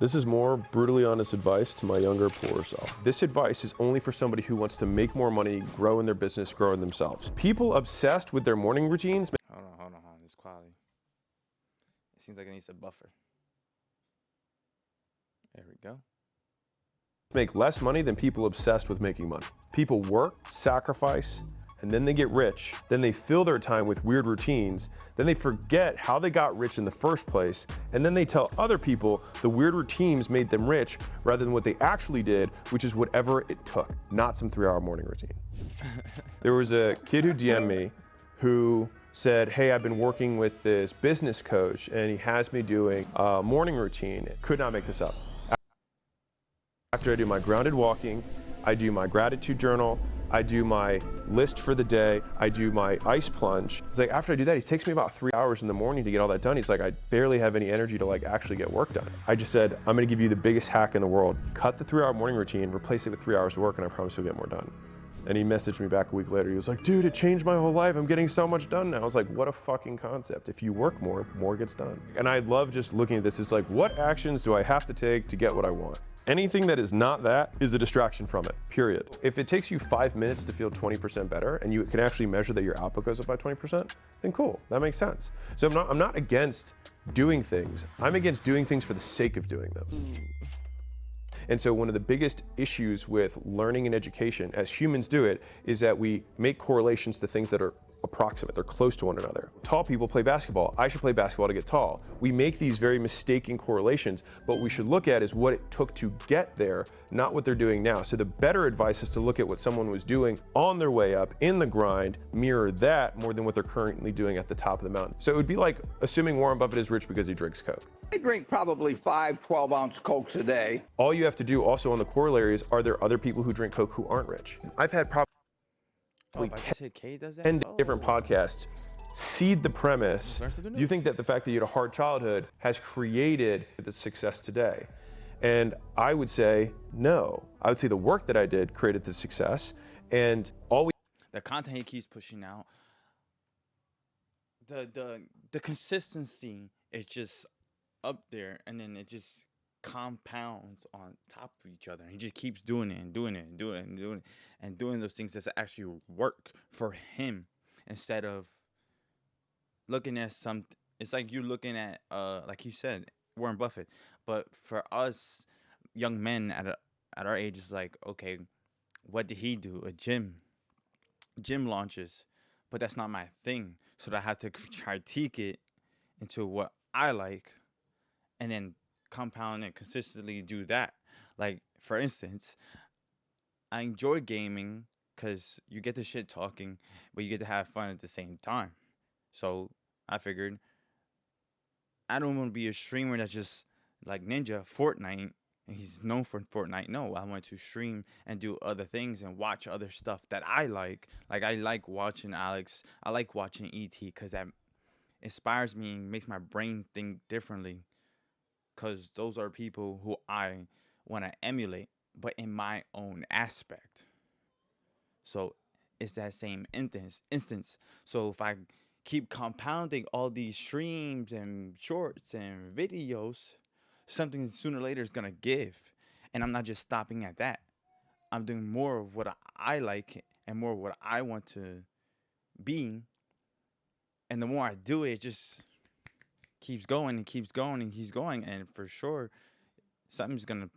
This is more brutally honest advice to my younger, poorer self. This advice is only for somebody who wants to make more money, grow in their business, grow in themselves. People obsessed with their morning routines. Hold on. This quality. It seems like it needs a buffer. There we go. Make less money than people obsessed with making money. People work, sacrifice, and then they get rich. Then they fill their time with weird routines. Then they forget how they got rich in the first place. And then they tell other people the weird routines made them rich rather than what they actually did, which is whatever it took, not some 3-hour morning routine. There was a kid who DM'd me who said, hey, I've been working with this business coach and he has me doing a morning routine. Could not make this up. After I do my grounded walking, I do my gratitude journal, I do my list for the day, I do my ice plunge. It's like after I do that, it takes me about 3 hours in the morning to get all that done. He's like, I barely have any energy to actually get work done. I just said, I'm gonna give you the biggest hack in the world. Cut the 3-hour morning routine, replace it with 3 hours of work, and I promise you'll get more done. And he messaged me back a week later. He was like, dude, it changed my whole life. I'm getting so much done now. I was like, what a fucking concept. If you work more, more gets done. And I love just looking at this. It's like, what actions do I have to take to get what I want? Anything that is not that is a distraction from it, period. If it takes you 5 minutes to feel 20% better and you can actually measure that your output goes up by 20%, then cool, that makes sense. So I'm not against doing things. I'm against doing things for the sake of doing them. And so one of the biggest issues with learning and education, as humans do it, is that we make correlations to things that are approximate, they're close to one another. Tall people play basketball. I should play basketball to get tall. We make these very mistaken correlations, but what we should look at is what it took to get there, not what they're doing now. So the better advice is to look at what someone was doing on their way up in the grind, mirror that more than what they're currently doing at the top of the mountain. So it would be like assuming Warren Buffett is rich because he drinks Coke. I drink probably 5 12-ounce Cokes a day. All you have to do also on the corollary is, are there other people who drink Coke who aren't rich? I've had probably 10 different podcasts seed the premise. Do you think that the fact that you had a hard childhood has created the success today? And I would say no. I would say the work that I did created the success, and the content he keeps pushing out, the consistency is just up there, and then it just compounds on top of each other. He just keeps doing it and doing it and doing it and doing it and doing those things that actually work for him, instead of looking at some. It's like you looking at like you said, Warren Buffett. But for us young men at our age, it's like, okay, what did he do? A gym launches, but that's not my thing. So I have to critique it into what I like, and then compound and consistently do that. Like, for instance, I enjoy gaming because you get the shit talking, but you get to have fun at the same time. So I figured, I don't want to be a streamer that's just like Ninja, Fortnite, and he's known for Fortnite. No, I want to stream and do other things and watch other stuff that I like. Like, I like watching Alex. I like watching ET because that inspires me and makes my brain think differently. Because those are people who I want to emulate, but in my own aspect. So it's that same instance. So if I keep compounding all these streams and shorts and videos, something sooner or later is going to give. And I'm not just stopping at that. I'm doing more of what I like and more of what I want to be. And the more I do it, it just keeps going and keeps going and keeps going, and for sure something's gonna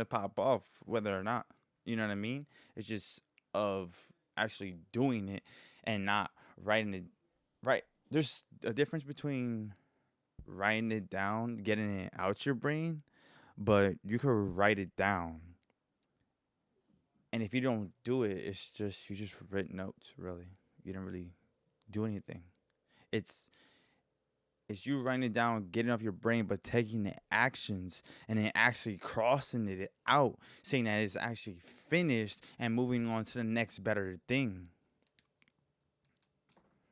pop off, whether or not, you know what I mean. It's just of actually doing it and not writing it. Right, there's a difference between writing it down, getting it out your brain, but you could write it down, and if you don't do it, it's just you just write notes. Really, you don't really do anything. It's you writing it down, getting off your brain, but taking the actions and then actually crossing it out, saying that it's actually finished and moving on to the next better thing.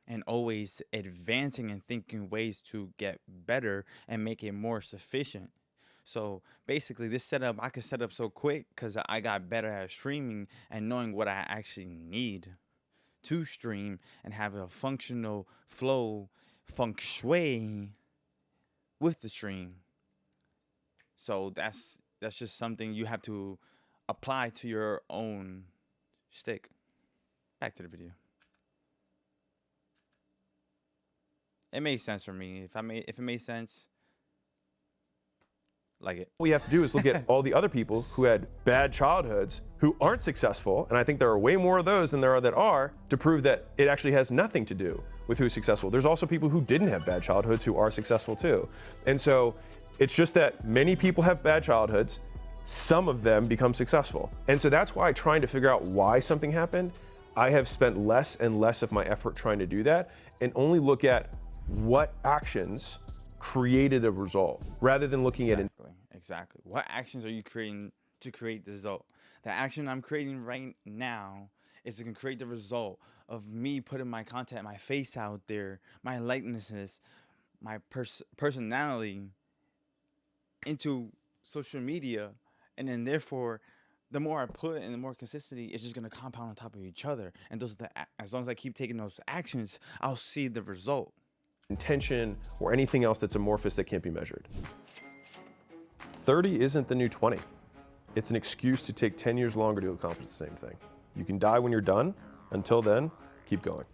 And always advancing and thinking ways to get better and make it more sufficient. So basically, this setup, I could set up so quick because I got better at streaming and knowing what I actually need to stream and have a functional flow, feng shui with the stream. So that's just something you have to apply to your own stick. Back to the video. It made sense for me. If it made sense, like it. What we have to do is look at all the other people who had bad childhoods who aren't successful, and I think there are way more of those than there are that are, to prove that it actually has nothing to do with who's successful. There's also people who didn't have bad childhoods who are successful too. And so it's just that many people have bad childhoods, some of them become successful. And so that's why trying to figure out why something happened, I have spent less and less of my effort trying to do that and only look at what actions created a result rather than looking at it. Exactly. What actions are you creating to create the result? The action I'm creating right now is to create the result of me putting my content, my face out there, my likenesses, my personality into social media. And then therefore, the more I put and the more consistency, it's just going to compound on top of each other. And those are as long as I keep taking those actions, I'll see the result. Intention or anything else that's amorphous that can't be measured. 30 isn't the new 20. It's an excuse to take 10 years longer to accomplish the same thing. You can die when you're done. Until then, keep going.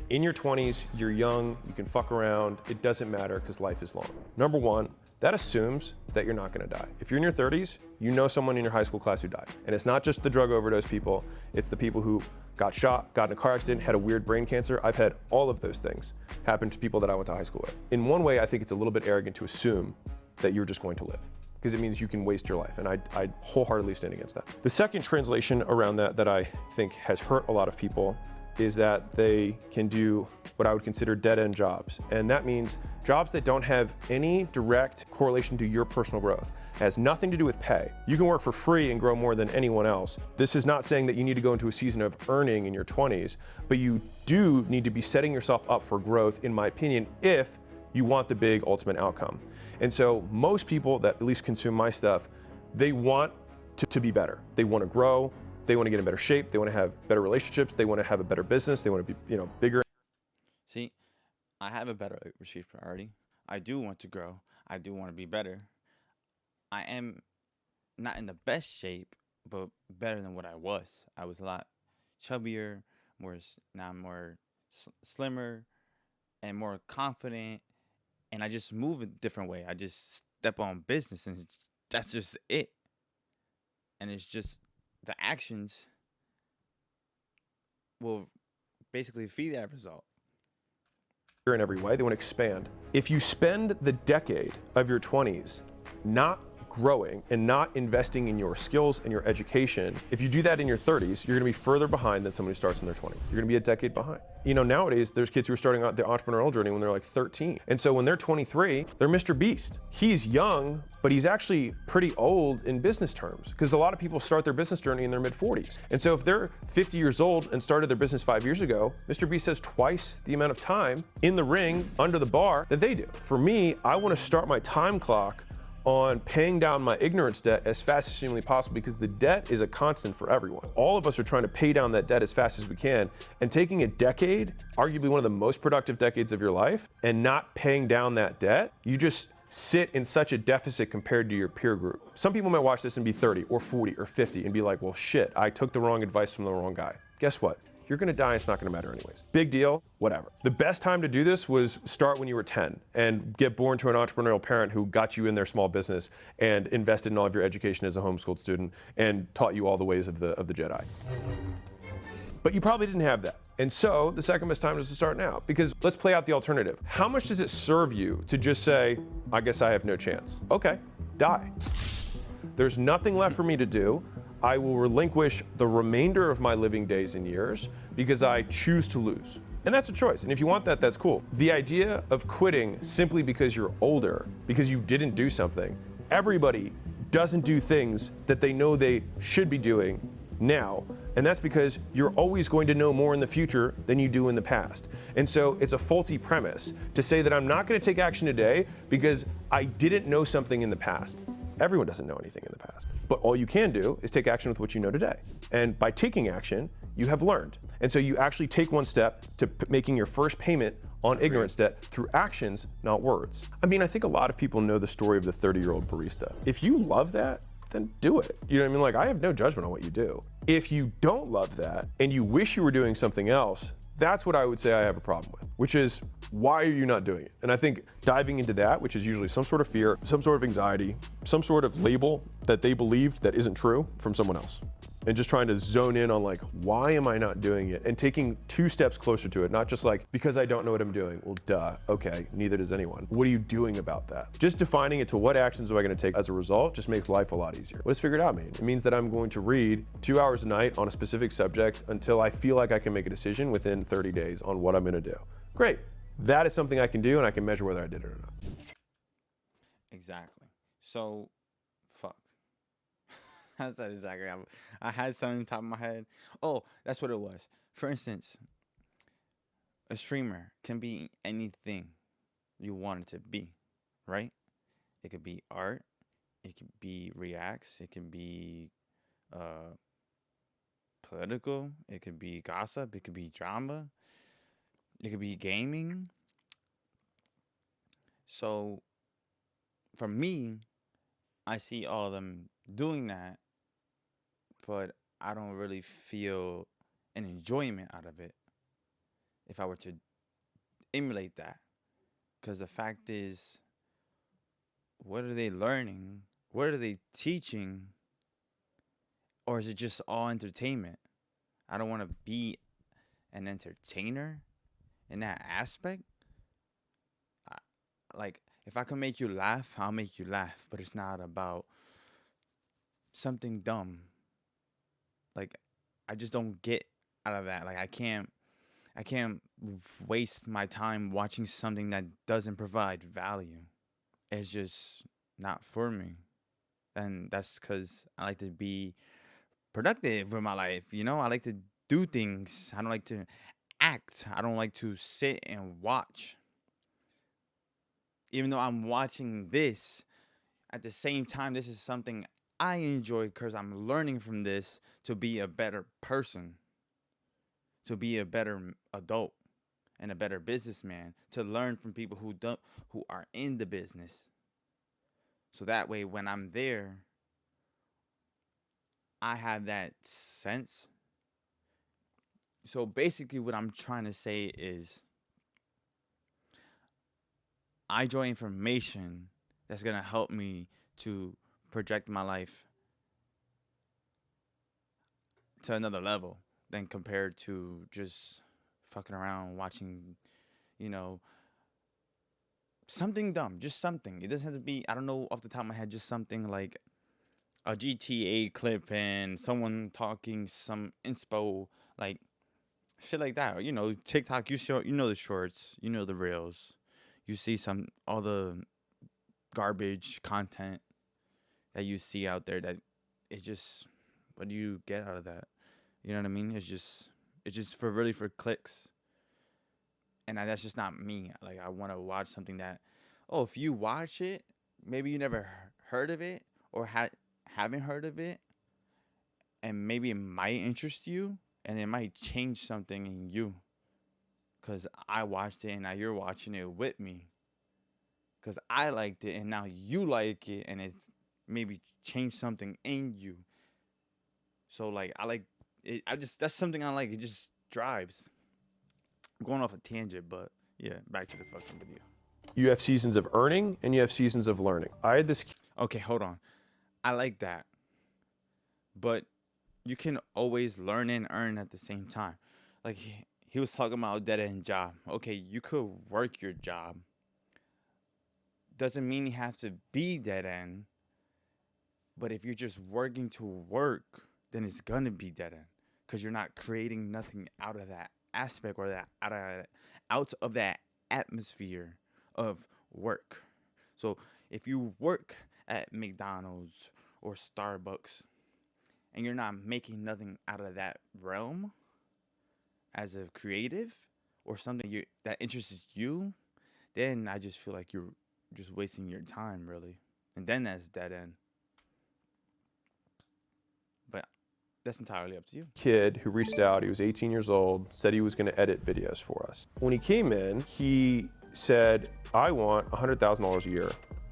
In your 20s, you're young, you can fuck around, it doesn't matter because life is long. Number one, that assumes that you're not gonna die. If you're in your 30s, you know someone in your high school class who died. And it's not just the drug overdose people, it's the people who got shot, got in a car accident, had a weird brain cancer. I've had all of those things happen to people that I went to high school with. In one way, I think it's a little bit arrogant to assume that you're just going to live, because it means you can waste your life, and I wholeheartedly stand against that. The second translation around that I think has hurt a lot of people is that they can do what I would consider dead-end jobs. And that means jobs that don't have any direct correlation to your personal growth. It has nothing to do with pay. You can work for free and grow more than anyone else. This is not saying that you need to go into a season of earning in your 20s, but you do need to be setting yourself up for growth, in my opinion, if you want the big ultimate outcome. And so most people that at least consume my stuff, they want to be better. They want to grow. They want to get in better shape. They want to have better relationships. They want to have a better business. They want to be, bigger. See, I have a better received priority. I do want to grow. I do want to be better. I am not in the best shape, but better than what I was. I was a lot chubbier, now I'm more slimmer and more confident. And I just move a different way. I just step on business, and that's just it. And it's just the actions will basically feed that result. In every way, they want to expand. If you spend the decade of your 20s not growing and not investing in your skills and your education, if you do that in your 30s, you're going to be further behind than someone who starts in their 20s. You're going to be a decade behind. Nowadays, there's kids who are starting out their entrepreneurial journey when they're like 13. And so when they're 23, they're Mr. Beast. He's young, but he's actually pretty old in business terms, because a lot of people start their business journey in their mid-40s. And so if they're 50 years old and started their business 5 years ago, Mr. Beast has twice the amount of time in the ring under the bar that they do. For me, I want to start my time clock on paying down my ignorance debt as fast as humanly possible, because the debt is a constant for everyone. All of us are trying to pay down that debt as fast as we can, and taking a decade, arguably one of the most productive decades of your life, and not paying down that debt, you just sit in such a deficit compared to your peer group. Some people might watch this and be 30 or 40 or 50 and be like, well, shit, I took the wrong advice from the wrong guy. Guess what? You're gonna die, it's not gonna matter anyways. Big deal, whatever. The best time to do this was start when you were 10 and get born to an entrepreneurial parent who got you in their small business and invested in all of your education as a homeschooled student and taught you all the ways of the Jedi. But you probably didn't have that. And so the second best time is to start now, because let's play out the alternative. How much does it serve you to just say, I guess I have no chance? Okay, die. There's nothing left for me to do. I will relinquish the remainder of my living days and years because I choose to lose. And that's a choice. And if you want that, that's cool. The idea of quitting simply because you're older, because you didn't do something, everybody doesn't do things that they know they should be doing now. And that's because you're always going to know more in the future than you do in the past. And so it's a faulty premise to say that I'm not going to take action today because I didn't know something in the past. Everyone doesn't know anything in the past. But all you can do is take action with what you know today. And by taking action, you have learned. And so you actually take one step to making your first payment on ignorance debt through actions, not words. I mean, I think a lot of people know the story of the 30-year-old barista. If you love that, then do it. You know what I mean? Like, I have no judgment on what you do. If you don't love that and you wish you were doing something else, that's what I would say I have a problem with, which is, why are you not doing it? And I think diving into that, which is usually some sort of fear, some sort of anxiety, some sort of label that they believed that isn't true from someone else. And just trying to zone in on like, why am I not doing it? And taking 2 steps closer to it, not just like, because I don't know what I'm doing. Well, duh, okay, neither does anyone. What are you doing about that? Just defining it to what actions am I gonna take as a result just makes life a lot easier. What does figure it out mean? It means that I'm going to read 2 hours a night on a specific subject until I feel like I can make a decision within 30 days on what I'm gonna do. Great, that is something I can do and I can measure whether I did it or not. Exactly. So, fuck. That's not exactly. I had something on the top of my head. Oh, that's what it was. For instance, a streamer can be anything you want it to be, right? It could be art. It could be reacts. It could be political. It could be gossip. It could be drama. It could be gaming. So, for me, I see all of them doing that, but I don't really feel an enjoyment out of it if I were to emulate that. Because the fact is, what are they learning? What are they teaching? Or is it just all entertainment? I don't want to be an entertainer in that aspect. Like, if I can make you laugh, I'll make you laugh. But it's not about something dumb. Like, I just don't get out of that. Like, I can't waste my time watching something that doesn't provide value. It's just not for me. And that's because I like to be productive with my life. You know, I like to do things. I don't like to act. I don't like to sit and watch. Even though I'm watching this, at the same time, this is something I enjoy because I'm learning from this to be a better person, to be a better adult and a better businessman, to learn from people who are in the business. So that way, when I'm there, I have that sense. So basically, what I'm trying to say is, I enjoy information that's gonna help me to project my life to another level than compared to just fucking around watching, you know, something dumb, just something. It doesn't have to be, I don't know off the top of my head, just something like a GTA clip and someone talking some inspo, like shit like that. Or, you know, TikTok, you know the shorts, you know the reels. You see all the garbage content that you see out there that it just, what do you get out of that? You know what I mean? It's just for clicks. And that's just not me. Like, I want to watch something that, oh, if you watch it, maybe you never heard of it or haven't heard of it, and maybe it might interest you, and it might change something in you. Because I watched it, and now you're watching it with me. Because I liked it, and now you like it, and it's maybe changed something in you. So, like, I like it. That's something I like. It just drives. I'm going off a tangent, but yeah, back to the fucking video. You have seasons of earning and you have seasons of learning. I had this. Okay, hold on. I like that. But you can always learn and earn at the same time. Like, he was talking about a dead-end job. Okay, you could work your job. Doesn't mean you have to be dead-end. But if you're just working to work, then it's going to be dead-end. Because you're not creating nothing out of that aspect or that out of that atmosphere of work. So if you work at McDonald's or Starbucks and you're not making nothing out of that realm as a creative or something that interests you, then I just feel like you're just wasting your time, really. And then that's dead end. That's entirely up to you. Kid who reached out, he was 18 years old, said he was gonna edit videos for us. When he came in, he said, I want $100,000 a year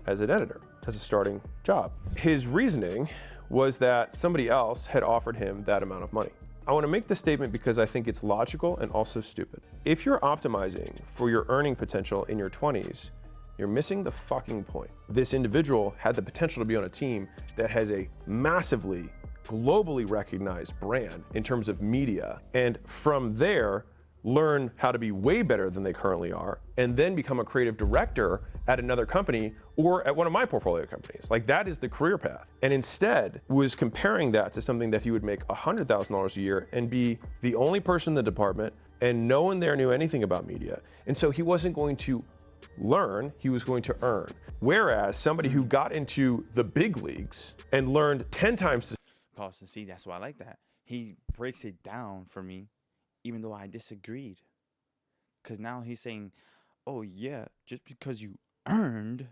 as an editor, as a starting job. His reasoning was that somebody else had offered him that amount of money. I want to make this statement because I think it's logical and also stupid. If you're optimizing for your earning potential in your 20s, you're missing the fucking point. This individual had the potential to be on a team that has a massively, globally recognized brand in terms of media, and from there, learn how to be way better than they currently are, and then become a creative director at another company or at one of my portfolio companies. Like, that is the career path. And instead was comparing that to something that he would make $100,000 a year and be the only person in the department, and no one there knew anything about media. And so he wasn't going to learn, he was going to earn. Whereas somebody who got into the big leagues and learned 10 times the Pause and see, that's why I like that. He breaks it down for me, even though I disagreed. Because now he's saying, oh yeah, just because you earned,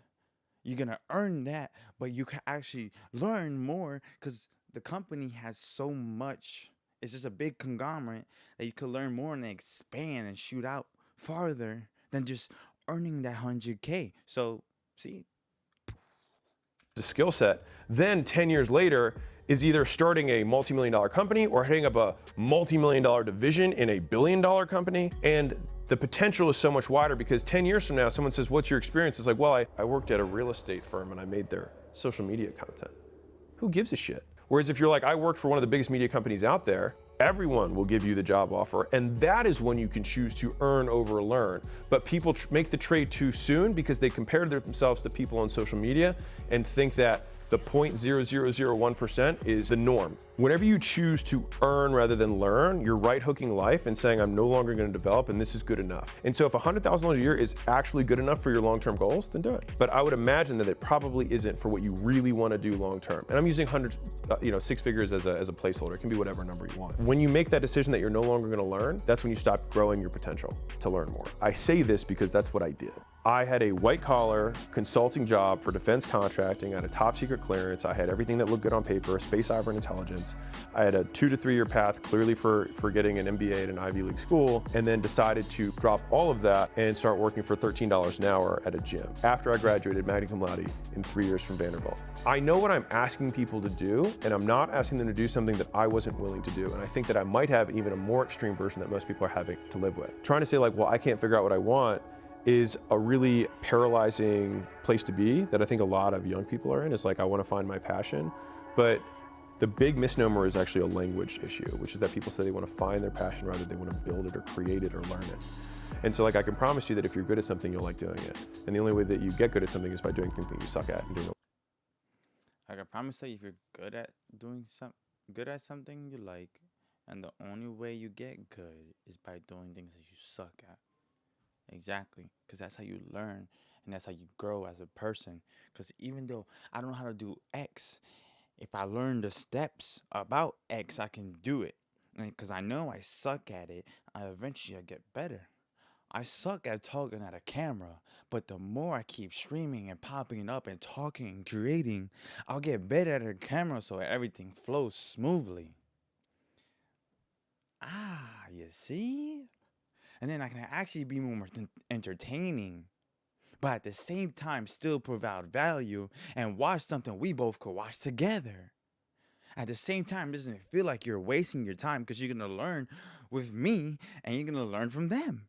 you're going to earn that, but you can actually learn more because the company has so much. It's just a big conglomerate that you could learn more and expand and shoot out farther than just earning that 100K. So, see? the skill set, then 10 years later is either starting a multi-million-dollar company or heading up a multi-million-dollar division in a billion-dollar company. And the potential is so much wider because 10 years from now, someone says, what's your experience? It's like, well, I worked at a real estate firm and I made their social media content. Who gives a shit? Whereas if you're like, I worked for one of the biggest media companies out there, everyone will give you the job offer. And that is when you can choose to earn over learn. But people make the trade too soon because they compare themselves to people on social media and think that the 0.0001% is the norm. Whenever you choose to earn rather than learn, you're right hooking life and saying, I'm no longer gonna develop and this is good enough. And so if $100,000 a year is actually good enough for your long-term goals, then do it. But I would imagine that it probably isn't for what you really wanna do long-term. And I'm using hundreds, six figures as a placeholder. It can be whatever number you want. When you make that decision that you're no longer gonna learn, that's when you stop growing your potential to learn more. I say this because that's what I did. I had a white-collar consulting job for defense contracting. I had a top-secret clearance. I had everything that looked good on paper, space, cyber, and intelligence. I had a 2 to 3 year path clearly for getting an MBA at an Ivy League school, and then decided to drop all of that and start working for $13 an hour at a gym after I graduated magna cum laude in 3 years from Vanderbilt. I know what I'm asking people to do, and I'm not asking them to do something that I wasn't willing to do. And I think that I might have even a more extreme version that most people are having to live with. Trying to say like, well, I can't figure out what I want is a really paralyzing place to be that I think a lot of young people are in. It's like, I want to find my passion. But the big misnomer is actually a language issue, which is that people say they want to find their passion rather than they want to build it or create it or learn it. And so like, I can promise you that if you're good at something, you'll like doing it. And the only way that you get good at something is by doing things that you suck at and doing it. I can promise you, if you're good at doing something you like, and the only way you get good is by doing things that you suck at. Exactly, because that's how you learn and that's how you grow as a person. Because even though I don't know how to do X, if I learn the steps about X, I can do it. And because I know I suck at it, eventually I get better. I suck at talking at a camera, but the more I keep streaming and popping up and talking and creating, I'll get better at a camera so everything flows smoothly. You see? And then I can actually be more entertaining, but at the same time still provide value and watch something we both could watch together. At the same time, doesn't it feel like you're wasting your time because you're going to learn with me and you're going to learn from them?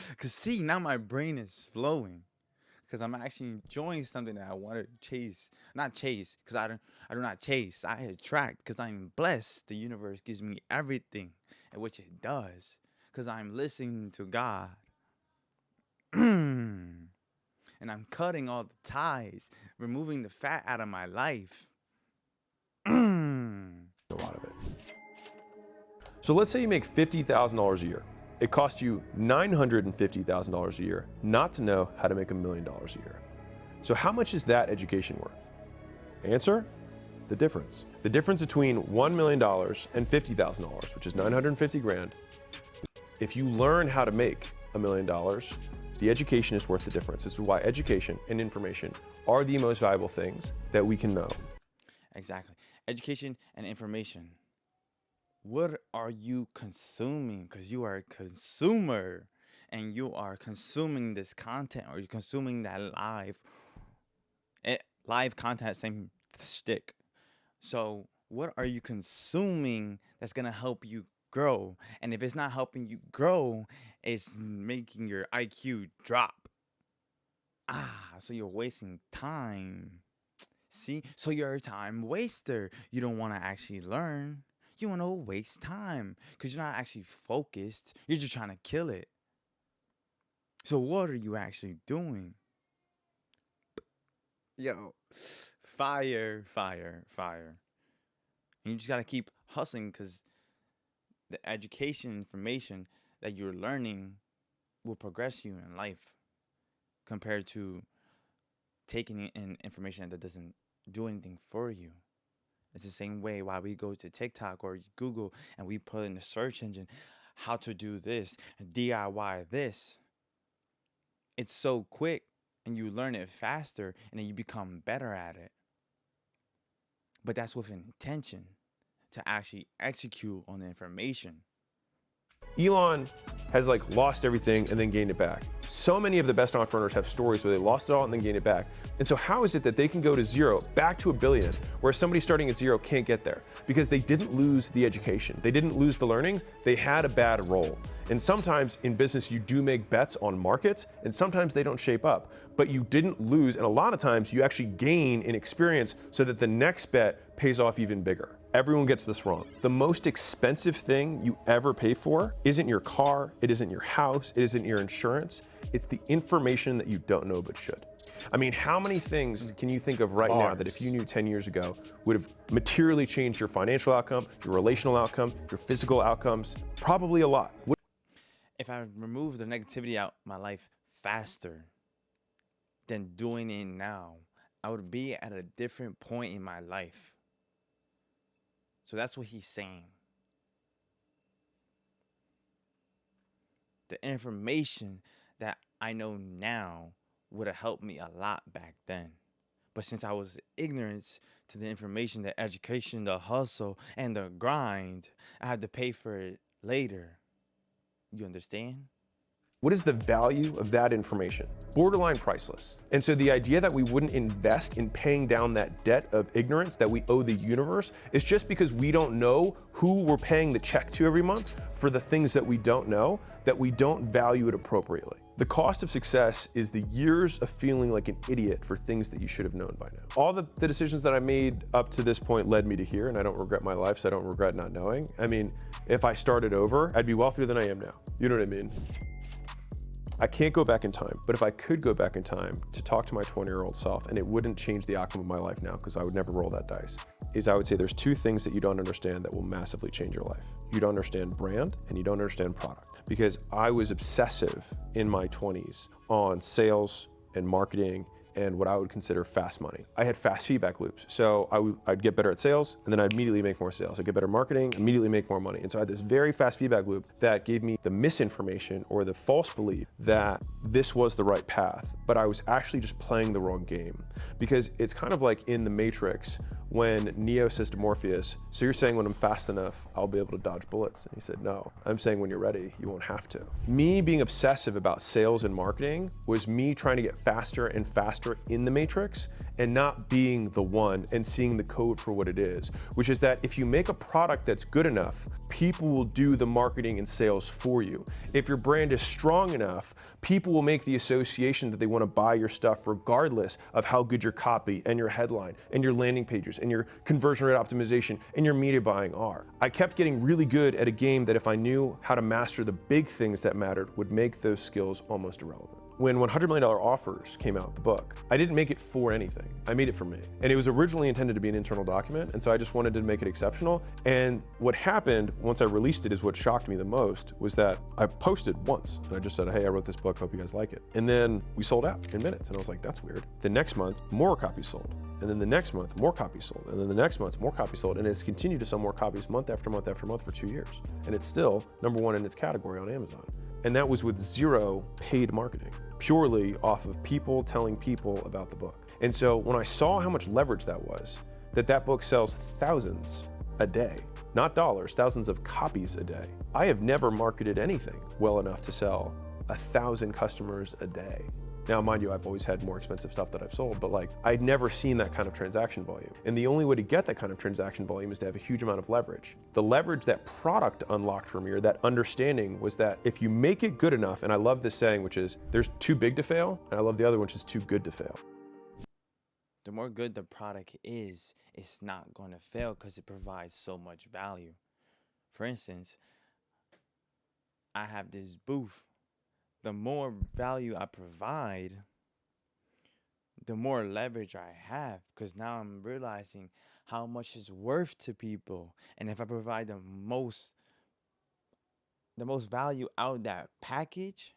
Because see, now my brain is flowing. Because I'm actually enjoying something that I want to chase. Not chase, because I do not chase. I attract, because I'm blessed. The universe gives me everything, which it does, because I'm listening to God. And I'm cutting all the ties, removing the fat out of my life. A lot of it. So let's say you make $50,000 a year. It costs you $950,000 a year not to know how to make $1 million a year. So how much is that education worth? Answer, the difference. The difference between $1 million and $50,000, which is 950 grand. If you learn how to make $1 million, The education is worth the difference. This is why education and information are the most valuable things that we can know. Exactly. Education and information. What are you consuming? Because you are a consumer and you are consuming this content, or you're consuming that live content, same stick. So what are you consuming that's going to help you grow? And if it's not helping you grow, it's making your IQ drop. So you're wasting time. See? So you're a time waster. You don't want to actually learn. You want to waste time because you're not actually focused. You're just trying to kill it. So what are you actually doing? Yo, fire. And you just got to keep hustling, because the education information that you're learning will progress you in life compared to taking in information that doesn't do anything for you. It's the same way why we go to TikTok or Google and we put in the search engine how to do this, DIY this. It's so quick and you learn it faster and then you become better at it. But that's with an intention to actually execute on the information. Elon has lost everything and then gained it back. So many of the best entrepreneurs have stories where they lost it all and then gained it back. And so how is it that they can go to zero back to $1 billion, where somebody starting at zero can't get there? Because they didn't lose the education. They didn't lose the learning. They had a bad role. And sometimes in business, you do make bets on markets, and sometimes they don't shape up. But you didn't lose, and a lot of times you actually gain in experience so that the next bet pays off even bigger. Everyone gets this wrong. The most expensive thing you ever pay for isn't your car, it isn't your house, it isn't your insurance. It's the information that you don't know but should. I mean, how many things can you think of right now that if you knew 10 years ago would have materially changed your financial outcome, your relational outcome, your physical outcomes? Probably a lot. If I remove the negativity out of my life faster than doing it now, I would be at a different point in my life. So that's what he's saying. The information that I know now would have helped me a lot back then. But since I was ignorant to the information, the education, the hustle, and the grind, I had to pay for it later. You understand? What is the value of that information? Borderline priceless. And so the idea that we wouldn't invest in paying down that debt of ignorance that we owe the universe is just because we don't know who we're paying the check to every month for the things that we don't know, that we don't value it appropriately. The cost of success is the years of feeling like an idiot for things that you should have known by now. All the decisions that I made up to this point led me to here, and I don't regret my life, so I don't regret not knowing. I mean, if I started over, I'd be wealthier than I am now. You know what I mean? I can't go back in time, but if I could go back in time to talk to my 20-year-old self, and it wouldn't change the outcome of my life now because I would never roll that dice, is I would say there's two things that you don't understand that will massively change your life. You don't understand brand and you don't understand product. Because I was obsessive in my 20s on sales and marketing and what I would consider fast money. I had fast feedback loops. So I'd get better at sales and then I'd immediately make more sales. I'd get better at marketing, immediately make more money. And so I had this very fast feedback loop that gave me the misinformation or the false belief that this was the right path, but I was actually just playing the wrong game. Because it's kind of like in the Matrix when Neo says to Morpheus, so you're saying when I'm fast enough, I'll be able to dodge bullets? And he said, no, I'm saying when you're ready, you won't have to. Me being obsessive about sales and marketing was me trying to get faster and faster in the Matrix and not being the one and seeing the code for what it is, which is that if you make a product that's good enough, people will do the marketing and sales for you. If your brand is strong enough, people will make the association that they want to buy your stuff regardless of how good your copy and your headline and your landing pages and your conversion rate optimization and your media buying are. I kept getting really good at a game that if I knew how to master the big things that mattered would make those skills almost irrelevant. When $100 Million Offers came out, the book, I didn't make it for anything. I made it for me. And it was originally intended to be an internal document, and so I just wanted to make it exceptional. And what happened once I released it is what shocked me the most, was that I posted once, and I just said, hey, I wrote this book, hope you guys like it. And then we sold out in minutes, and I was like, that's weird. The next month, more copies sold. And then the next month, more copies sold. And then the next month, more copies sold. And it's continued to sell more copies month after month after month for 2 years. And it's still #1 in its category on Amazon. And that was with zero paid marketing. purely off of people telling people about the book. And so when I saw how much leverage that was, that book sells thousands a day, not dollars, thousands of copies a day. I have never marketed anything well enough to sell 1,000 customers a day. Now, mind you, I've always had more expensive stuff that I've sold, but like, I'd never seen that kind of transaction volume. And the only way to get that kind of transaction volume is to have a huge amount of leverage. The leverage that product unlocked for me, or that understanding, was that if you make it good enough, and I love this saying, which is, there's too big to fail, and I love the other one, which is too good to fail. The more good the product is, it's not going to fail because it provides so much value. For instance, I have this booth. The more value I provide, the more leverage I have, because now I'm realizing how much it's worth to people. And if I provide the most value out of that package,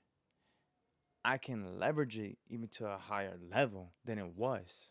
I can leverage it even to a higher level than it was.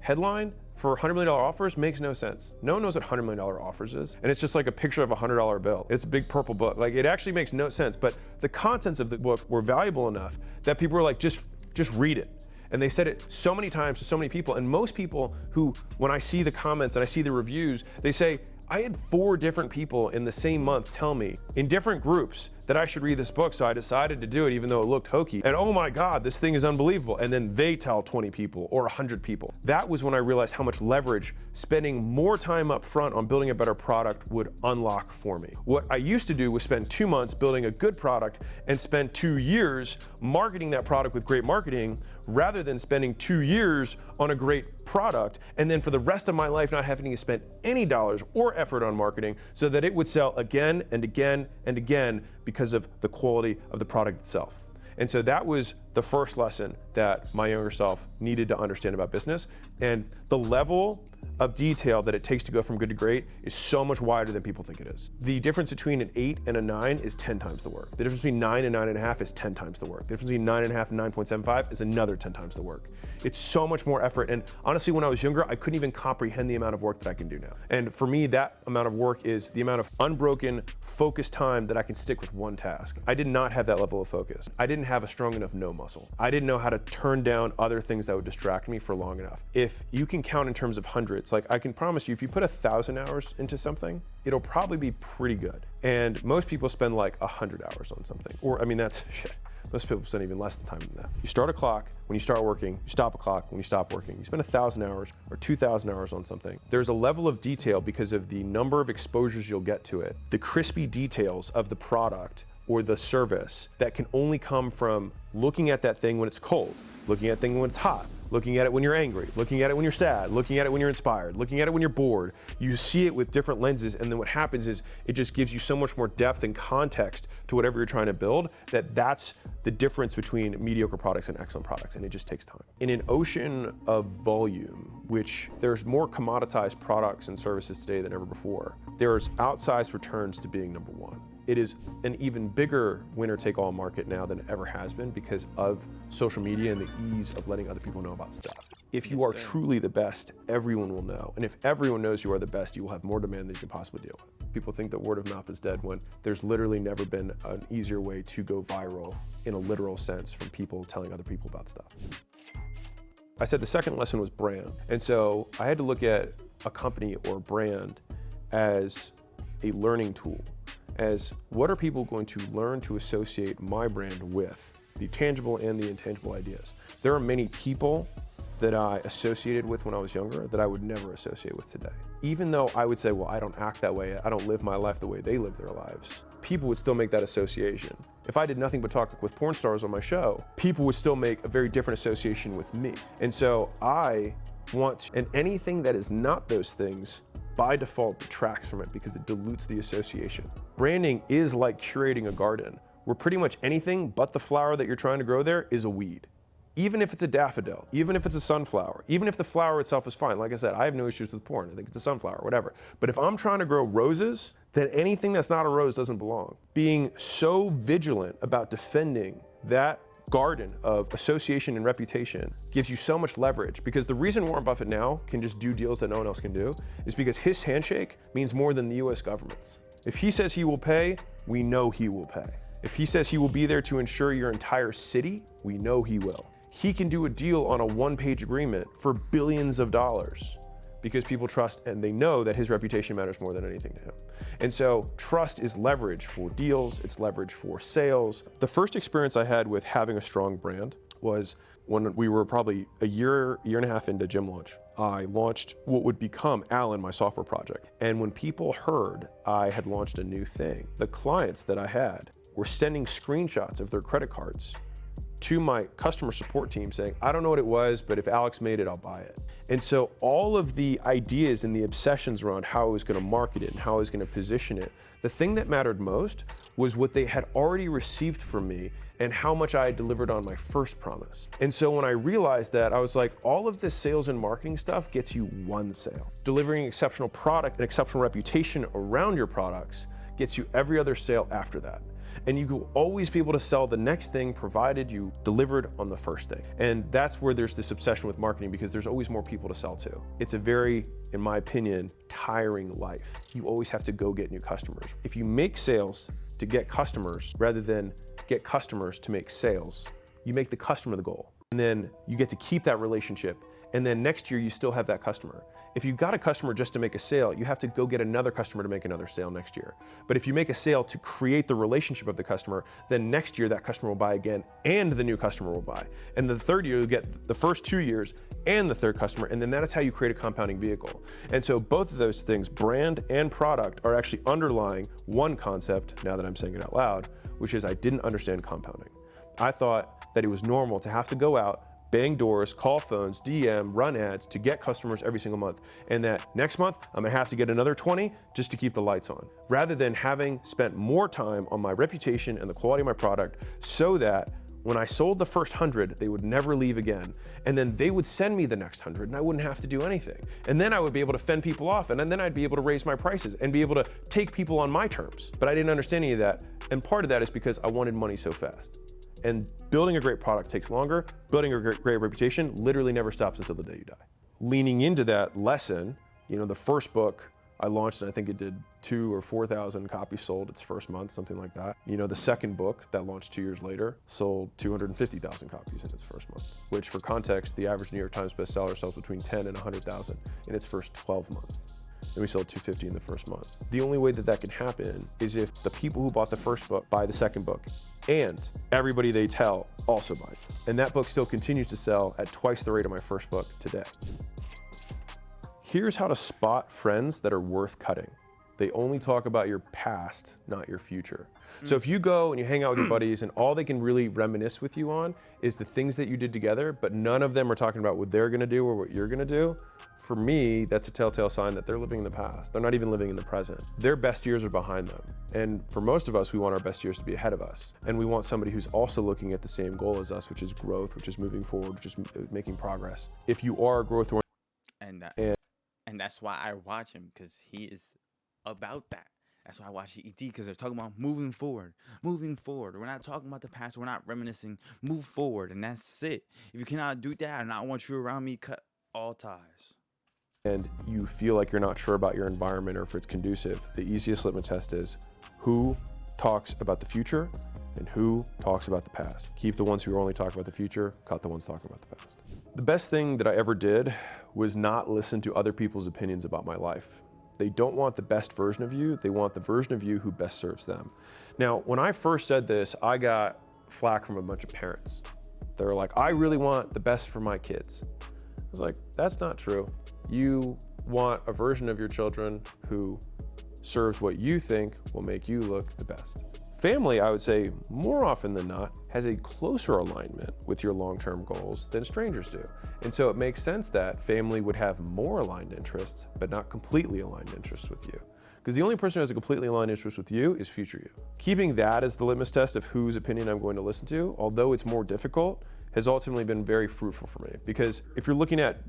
Headline for $100 million offers makes no sense. No one knows what $100 million offers is. And it's just like a picture of a $100 bill. It's a big purple book. Like, it actually makes no sense. But the contents of the book were valuable enough that people were like, just read it. And they said it so many times to so many people. And most people who, when I see the comments and I see the reviews, they say, I had 4 different people in the same month tell me in different groups that I should read this book, so I decided to do it even though it looked hokey. And oh my God, this thing is unbelievable. And then they tell 20 people or 100 people. That was when I realized how much leverage spending more time up front on building a better product would unlock for me. What I used to do was spend 2 months building a good product and spend 2 years marketing that product with great marketing, rather than spending 2 years on a great product and then for the rest of my life not having to spend any dollars or effort on marketing so that it would sell again and again and again because of the quality of the product itself. And so that was the first lesson that my younger self needed to understand about business. And the level of detail that it takes to go from good to great is so much wider than people think it is. The difference between an 8 and a 9 is 10 times the work. The difference between 9 and 9.5 is 10 times the work. The difference between 9.5 and 9.75 is another 10 times the work. It's so much more effort. And honestly, when I was younger, I couldn't even comprehend the amount of work that I can do now. And for me, that amount of work is the amount of unbroken, focused time that I can stick with one task. I did not have that level of focus. I didn't have a strong enough no muscle. I didn't know how to turn down other things that would distract me for long enough. If you can count in terms of hundreds, like I can promise you, if you put 1,000 hours into something, it'll probably be pretty good. And most people spend like 100 hours on something. Or, I mean, that's shit. Most people spend even less time than that. You start a clock when you start working, you stop a clock when you stop working. You spend 1,000 hours or 2,000 hours on something. There's a level of detail because of the number of exposures you'll get to it, the crispy details of the product or the service that can only come from looking at that thing when it's cold, looking at that thing when it's hot, looking at it when you're angry, looking at it when you're sad, looking at it when you're inspired, looking at it when you're bored. You see it with different lenses, and then what happens is it just gives you so much more depth and context to whatever you're trying to build, that's the difference between mediocre products and excellent products, and it just takes time. In an ocean of volume, which there's more commoditized products and services today than ever before, there's outsized returns to being number one. It is an even bigger winner-take-all market now than it ever has been because of social media and the ease of letting other people know about stuff. If you are truly the best, everyone will know. And if everyone knows you are the best, you will have more demand than you can possibly deal with. People think that word of mouth is dead when there's literally never been an easier way to go viral in a literal sense from people telling other people about stuff. I said the second lesson was brand. And so I had to look at a company or brand as a learning tool. As what are people going to learn to associate my brand with, the tangible and the intangible ideas. There are many people that I associated with when I was younger that I would never associate with today. Even though I would say, well, I don't act that way, I don't live my life the way they live their lives, people would still make that association. If I did nothing but talk with porn stars on my show, people would still make a very different association with me. And so I want, and anything that is not those things, by default detracts from it because it dilutes the association. Branding is like curating a garden, where pretty much anything but the flower that you're trying to grow there is a weed. Even if it's a daffodil, even if it's a sunflower, even if the flower itself is fine. Like I said, I have no issues with porn. I think it's a sunflower, whatever. But if I'm trying to grow roses, then anything that's not a rose doesn't belong. Being so vigilant about defending that garden of association and reputation gives you so much leverage, because the reason Warren Buffett now can just do deals that no one else can do is because his handshake means more than the US government's. If he says he will pay, we know he will pay. If he says he will be there to insure your entire city, we know he will. He can do a deal on a one-page agreement for billions of dollars because people trust and they know that his reputation matters more than anything to him. And so trust is leverage for deals, it's leverage for sales. The first experience I had with having a strong brand was when we were probably a year and a half into Gym Launch. I launched what would become Alan, my software project. And when people heard I had launched a new thing, the clients that I had were sending screenshots of their credit cards to my customer support team saying, I don't know what it was, but if Alex made it, I'll buy it. And so all of the ideas and the obsessions around how I was gonna market it and how I was gonna position it, the thing that mattered most was what they had already received from me and how much I had delivered on my first promise. And so when I realized that, I was like, all of this sales and marketing stuff gets you one sale. Delivering exceptional product and exceptional reputation around your products gets you every other sale after that. And you will always be able to sell the next thing provided you delivered on the first thing. And that's where there's this obsession with marketing because there's always more people to sell to. It's a very, in my opinion, tiring life. You always have to go get new customers. If you make sales to get customers rather than get customers to make sales, you make the customer the goal. And then you get to keep that relationship. And then next year you still have that customer. If you got a customer just to make a sale, you have to go get another customer to make another sale next year. But if you make a sale to create the relationship of the customer, then next year that customer will buy again and the new customer will buy. And the third year you'll get the first 2 years and the third customer, and then that is how you create a compounding vehicle. And so both of those things, brand and product, are actually underlying one concept, now that I'm saying it out loud, which is I didn't understand compounding. I thought that it was normal to have to go out, bang doors, call phones, DM, run ads to get customers every single month. And that next month, I'm gonna have to get another 20 just to keep the lights on. Rather than having spent more time on my reputation and the quality of my product so that when I sold the first 100, they would never leave again. And then they would send me the next 100 and I wouldn't have to do anything. And then I would be able to fend people off and then I'd be able to raise my prices and be able to take people on my terms. But I didn't understand any of that. And part of that is because I wanted money so fast. And building a great product takes longer. Building a great reputation literally never stops until the day you die. Leaning into that lesson, the first book I launched, and I think it did 2,000 or 4,000 copies sold its first month, something like that. The second book that launched 2 years later sold 250,000 copies in its first month, which for context, the average New York Times bestseller sells between 10 and 100,000 in its first 12 months. And we sold 250 in the first month. The only way that that can happen is if the people who bought the first book buy the second book, and everybody they tell also buys. And that book still continues to sell at twice the rate of my first book today. Here's how to spot friends that are worth cutting. They only talk about your past, not your future. So if you go and you hang out with your buddies and all they can really reminisce with you on is the things that you did together, but none of them are talking about what they're gonna do or what you're gonna do, for me, that's a telltale sign that they're living in the past. They're not even living in the present. Their best years are behind them. And for most of us, we want our best years to be ahead of us. And we want somebody who's also looking at the same goal as us, which is growth, which is moving forward, which is making progress. If you are a growth oriented, and that's why I watch him, because he is about that. That's why I watch ET, because they're talking about moving forward. Moving forward. We're not talking about the past. We're not reminiscing. Move forward, and that's it. If you cannot do that, and I want you around me, cut all ties. And you feel like you're not sure about your environment or if it's conducive, the easiest litmus test is who talks about the future and who talks about the past. Keep the ones who are only talking about the future, cut the ones talking about the past. The best thing that I ever did was not listen to other people's opinions about my life. They don't want the best version of you, they want the version of you who best serves them. Now, when I first said this, I got flack from a bunch of parents. They were like, I really want the best for my kids. I was like, that's not true. You want a version of your children who serves what you think will make you look the best. Family, I would say, more often than not, has a closer alignment with your long-term goals than strangers do. And so it makes sense that family would have more aligned interests, but not completely aligned interests with you. Because the only person who has a completely aligned interest with you is future you. Keeping that as the litmus test of whose opinion I'm going to listen to, although it's more difficult, has ultimately been very fruitful for me. Because if you're looking at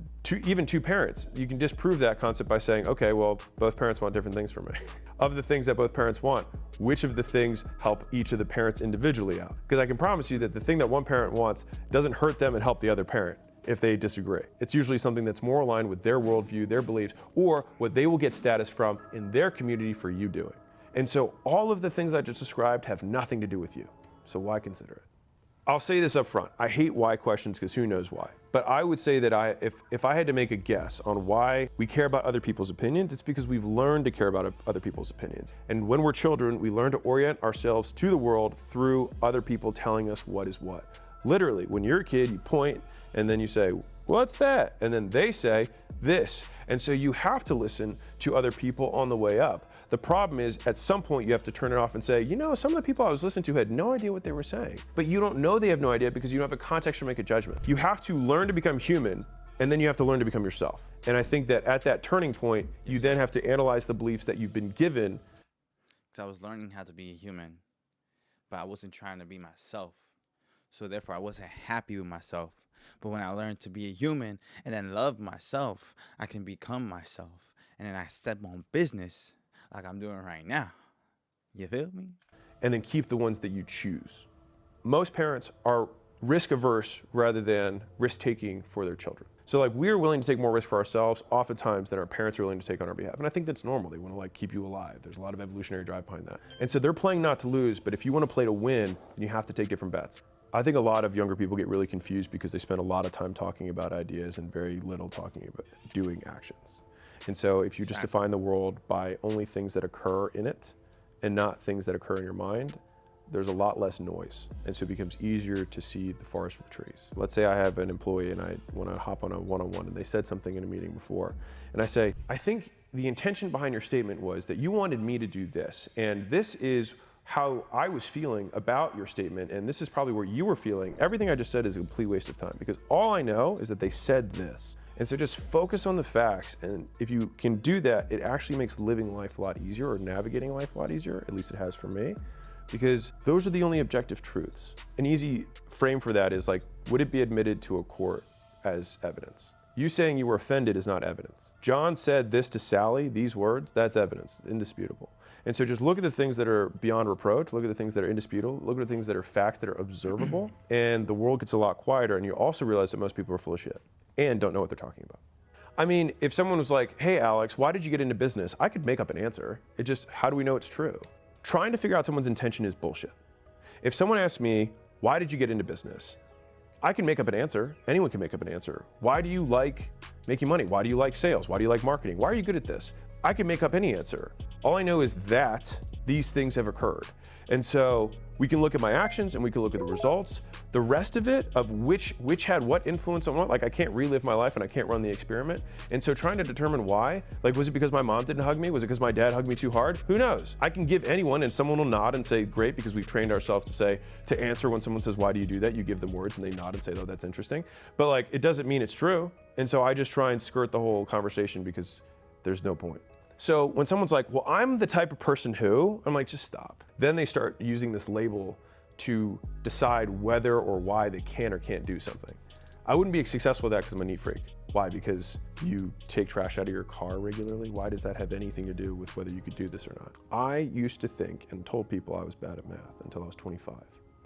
even two parents, you can disprove that concept by saying, okay, well, both parents want different things from me. Of the things that both parents want, which of the things help each of the parents individually out? Because I can promise you that the thing that one parent wants doesn't hurt them and help the other parent if they disagree. It's usually something that's more aligned with their worldview, their beliefs, or what they will get status from in their community for you doing. And so all of the things I just described have nothing to do with you. So why consider it? I'll say this up front. I hate why questions because who knows why. But I would say that if I had to make a guess on why we care about other people's opinions, it's because we've learned to care about other people's opinions. And when we're children, we learn to orient ourselves to the world through other people telling us what is what. Literally, when you're a kid, you point and then you say, what's that? And then they say this. And so you have to listen to other people on the way up. The problem is, at some point you have to turn it off and say, you know, some of the people I was listening to had no idea what they were saying. But you don't know they have no idea because you don't have a context to make a judgment. You have to learn to become human, and then you have to learn to become yourself. And I think that at that turning point, you then have to analyze the beliefs that you've been given. Because I was learning how to be a human, but I wasn't trying to be myself. So therefore, I wasn't happy with myself. But when I learned to be a human and then love myself, I can become myself. And then I step on business like I'm doing right now. You feel me? And then keep the ones that you choose. Most parents are risk averse rather than risk taking for their children. So like we're willing to take more risk for ourselves oftentimes than our parents are willing to take on our behalf. And I think that's normal. They want to like keep you alive. There's a lot of evolutionary drive behind that. And so they're playing not to lose, but if you want to play to win, then you have to take different bets. I think a lot of younger people get really confused because they spend a lot of time talking about ideas and very little talking about doing actions. And so if you just define the world by only things that occur in it and not things that occur in your mind, there's a lot less noise. And so it becomes easier to see the forest for the trees. Let's say I have an employee and I want to hop on a one-on-one and they said something in a meeting before. And I say, I think the intention behind your statement was that you wanted me to do this. And this is how I was feeling about your statement. And this is probably where you were feeling. Everything I just said is a complete waste of time because all I know is that they said this. And so just focus on the facts. And if you can do that, it actually makes living life a lot easier or navigating life a lot easier. At least it has for me, because those are the only objective truths. An easy frame for that is like, would it be admitted to a court as evidence? You saying you were offended is not evidence. John said this to Sally, these words, that's evidence, indisputable. And so just look at the things that are beyond reproach, look at the things that are indisputable, look at the things that are facts that are observable, and the world gets a lot quieter, and you also realize that most people are full of shit and don't know what they're talking about. I mean, if someone was like, hey Alex, why did you get into business? I could make up an answer. It just, how do we know it's true? Trying to figure out someone's intention is bullshit. If someone asks me, why did you get into business? I can make up an answer. Anyone can make up an answer. Why do you like making money? Why do you like sales? Why do you like marketing? Why are you good at this? I can make up any answer. All I know is that these things have occurred. And so we can look at my actions and we can look at the results. The rest of it, of which had what influence on what, like I can't relive my life and I can't run the experiment. And so trying to determine why, like was it because my mom didn't hug me? Was it because my dad hugged me too hard? Who knows? I can give anyone and someone will nod and say, great, because we've trained ourselves to answer when someone says, why do you do that? You give them words and they nod and say, oh, that's interesting. But like, it doesn't mean it's true. And so I just try and skirt the whole conversation because there's no point. So when someone's like, well, I'm the type of person who, I'm like, just stop. Then they start using this label to decide whether or why they can or can't do something. I wouldn't be successful with that because I'm a neat freak. Why? Because you take trash out of your car regularly? Why does that have anything to do with whether you could do this or not? I used to think and told people I was bad at math until I was 25.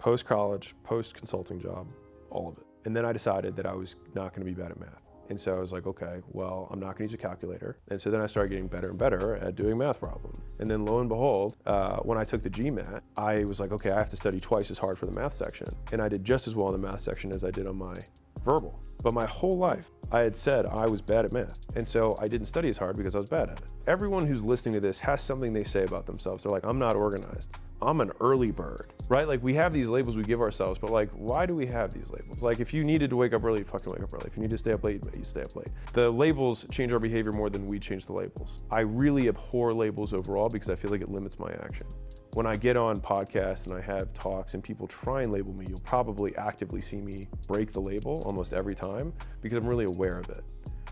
Post-college, post-consulting job, all of it. And then I decided that I was not going to be bad at math. And so I was like, okay, well, I'm not gonna use a calculator. And so then I started getting better and better at doing math problems. And then lo and behold, when I took the GMAT, I was like, okay, I have to study twice as hard for the math section. And I did just as well in the math section as I did on my verbal. But my whole life, I had said I was bad at math. And so I didn't study as hard because I was bad at it. Everyone who's listening to this has something they say about themselves. They're like, I'm not organized. I'm an early bird, right? Like we have these labels we give ourselves, but like, why do we have these labels? Like if you needed to wake up early, you fucking wake up early. If you need to stay up late, you stay up late. The labels change our behavior more than we change the labels. I really abhor labels overall because I feel like it limits my action. When I get on podcasts and I have talks and people try and label me, you'll probably actively see me break the label almost every time because I'm really aware of it.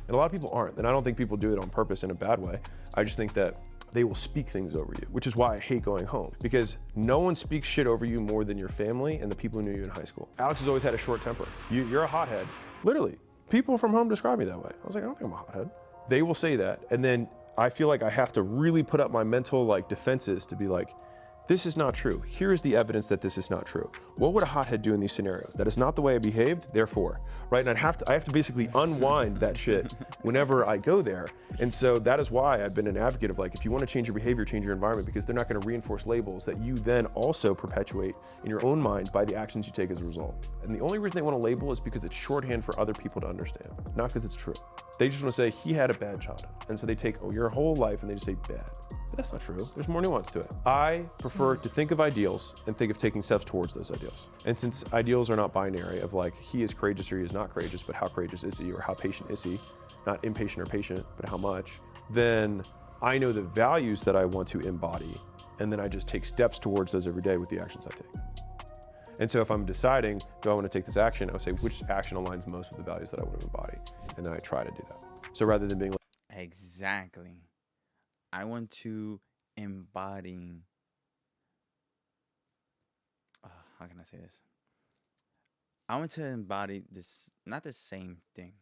And a lot of people aren't, and I don't think people do it on purpose in a bad way. I just think that they will speak things over you, which is why I hate going home, because no one speaks shit over you more than your family and the people who knew you in high school. Alex has always had a short temper. You're a hothead. Literally, people from home describe me that way. I was like, I don't think I'm a hothead. They will say that, and then I feel like I have to really put up my mental like defenses to be like, This is not true. Here is the evidence that this is not true. What would a hothead do in these scenarios? That is not the way I behaved, therefore, right? And I have to basically unwind that shit whenever I go there. And so that is why I've been an advocate of, like, if you want to change your behavior, change your environment, because they're not going to reinforce labels that you then also perpetuate in your own mind by the actions you take as a result. And the only reason they want to label is because it's shorthand for other people to understand, not because it's true. They just want to say, he had a bad childhood. And so they take, oh, your whole life, and they just say bad. But that's not true. There's more nuance to it. I prefer to think of ideals and think of taking steps towards those ideals. And since ideals are not binary of like, he is courageous or he is not courageous, but how courageous is he, or how patient is he, not impatient or patient, but how much, then I know the values that I want to embody, and then I just take steps towards those every day with the actions I take. And so if I'm deciding, do I want to take this action, I'll say, which action aligns most with the values that I want to embody? And then I try to do that. So rather than being like, Exactly. I want to embody, how can I say this? I want to embody this, not the same thing,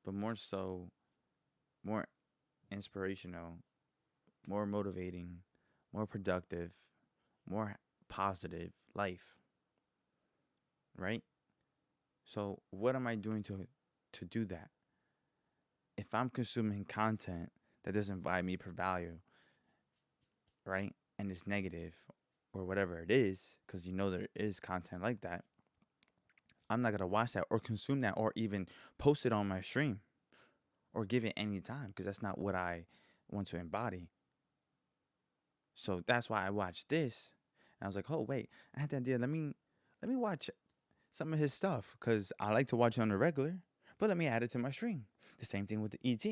but more so, more inspirational, more motivating, more productive, more positive life, right? So what am I doing to do that? If I'm consuming content that doesn't provide me per value, right, and it's negative or whatever it is, because you know there is content like that, I'm not going to watch that or consume that or even post it on my stream or give it any time, because that's not what I want to embody. So that's why I watched this. And I was like, oh, wait, I had the idea. Let me watch some of his stuff, because I like to watch it on the regular, but let me add it to my stream. The same thing with the ET.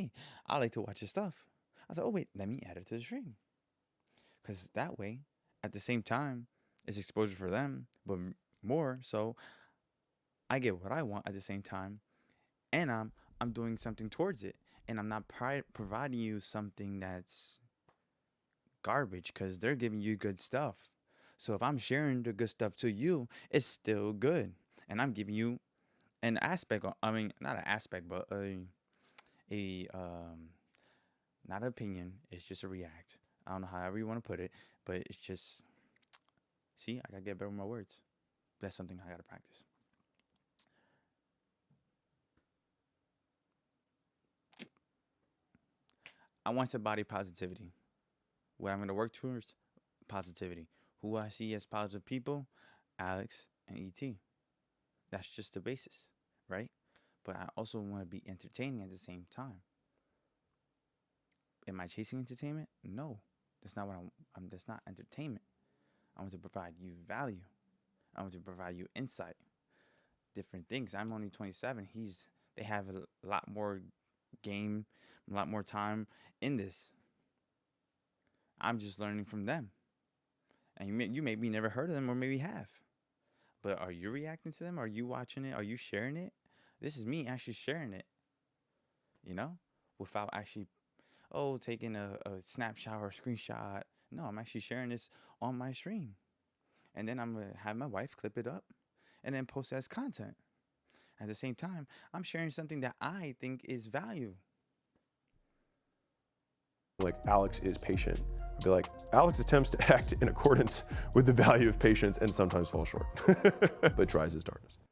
I like to watch his stuff. I was like, oh, wait, let me add it to the stream. Because that way, at the same time, it's exposure for them, but more so I get what I want at the same time, and I'm doing something towards it, and I'm not providing you something that's garbage, because they're giving you good stuff. So if I'm sharing the good stuff to you, it's still good, and I'm giving you an aspect. I mean, not an aspect, but a not an opinion. It's just a react. I don't know however you want to put it, but it's just, see, I gotta get better with my words. That's something I gotta practice. I want to embody positivity. What I'm gonna work towards, positivity. Who I see as positive people, Alex and ET. That's just the basis, right? But I also want to be entertaining at the same time. Am I chasing entertainment? No, that's not what I'm. That's not entertainment. I want to provide you value. I want to provide you insight, different things. I'm only 27. They have a lot more game, a lot more time in this. I'm just learning from them, and you maybe never heard of them, or maybe have. But are you reacting to them? Are you watching it? Are you sharing it? This is me actually sharing it, without actually, taking a snapshot or a screenshot. No, I'm actually sharing this on my stream. And then I'm going to have my wife clip it up and then post it as content. At the same time, I'm sharing something that I think is value. like, Alex is patient. I'd be like, Alex attempts to act in accordance with the value of patience and sometimes falls short, but tries his darndest.